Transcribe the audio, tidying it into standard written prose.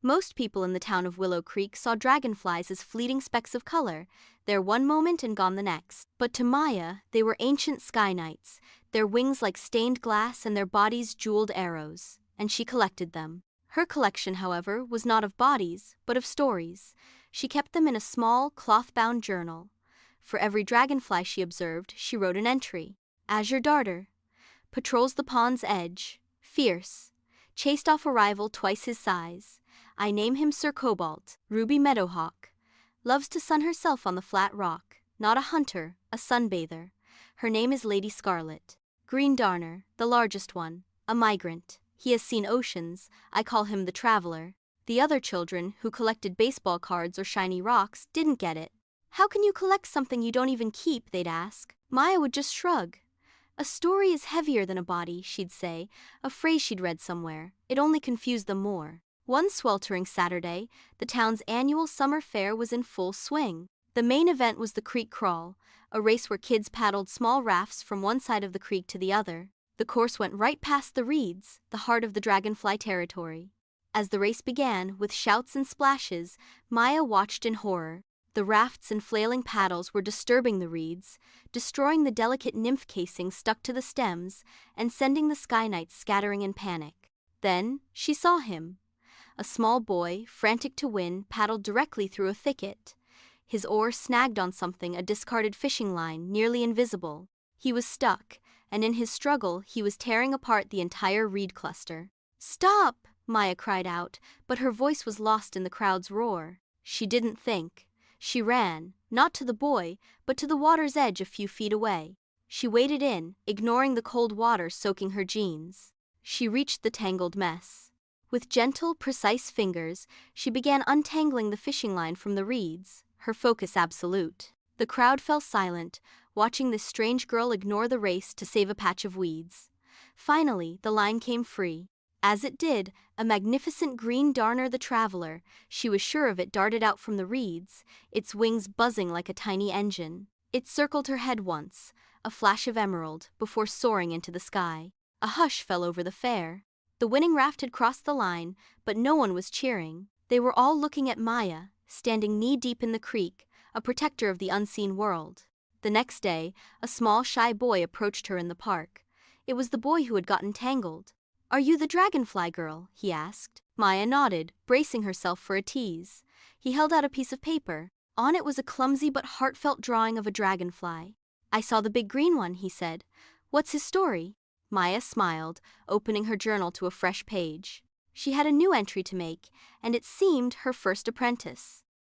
Most people in the town of Willow Creek saw dragonflies as fleeting specks of color, there one moment and gone the next. But to Maya, they were ancient sky knights, their wings like stained glass and their bodies jeweled arrows, and she collected them. Her collection, however, was not of bodies, but of stories. She kept them in a small, cloth-bound journal. For every dragonfly she observed, she wrote an entry. Azure darter. Patrols the pond's edge. Fierce. Chased off a rival twice his size. I name him Sir Cobalt. Ruby Meadowhawk. Loves to sun herself on the flat rock. Not a hunter, a sunbather. Her name is Lady Scarlet. Green Darner, the largest one. A migrant. He has seen oceans. I call him the traveler. The other children, who collected baseball cards or shiny rocks, didn't get it. How can you collect something you don't even keep, they'd ask. Maya would just shrug. A story is heavier than a body, she'd say, a phrase she'd read somewhere. It only confused them more. One sweltering Saturday, the town's annual summer fair was in full swing. The main event was the creek crawl, a race where kids paddled small rafts from one side of the creek to the other. The course went right past the reeds, the heart of the dragonfly territory. As the race began, with shouts and splashes, Maya watched in horror. The rafts and flailing paddles were disturbing the reeds, destroying the delicate nymph casing stuck to the stems, and sending the sky knights scattering in panic. Then, she saw him. A small boy, frantic to win, paddled directly through a thicket. His oar snagged on something, a discarded fishing line, nearly invisible. He was stuck, and in his struggle, he was tearing apart the entire reed cluster. "Stop!" Maya cried out, but her voice was lost in the crowd's roar. She didn't think. She ran, not to the boy, but to the water's edge a few feet away. She waded in, ignoring the cold water soaking her jeans. She reached the tangled mess. With gentle, precise fingers, she began untangling the fishing line from the reeds, her focus absolute. The crowd fell silent, watching this strange girl ignore the race to save a patch of weeds. Finally, the line came free. As it did, a magnificent green darner, the traveler, she was sure of it, darted out from the reeds, its wings buzzing like a tiny engine. It circled her head once, a flash of emerald, before soaring into the sky. A hush fell over the fair. The winning raft had crossed the line, but no one was cheering. They were all looking at Maya, standing knee-deep in the creek, a protector of the unseen world. The next day, a small shy boy approached her in the park. It was the boy who had gotten tangled. "Are you the dragonfly girl?" he asked. Maya nodded, bracing herself for a tease. He held out a piece of paper. On it was a clumsy but heartfelt drawing of a dragonfly. "I saw the big green one," he said. "What's his story?" Maya smiled, opening her journal to a fresh page. She had a new entry to make, and it seemed her first apprentice.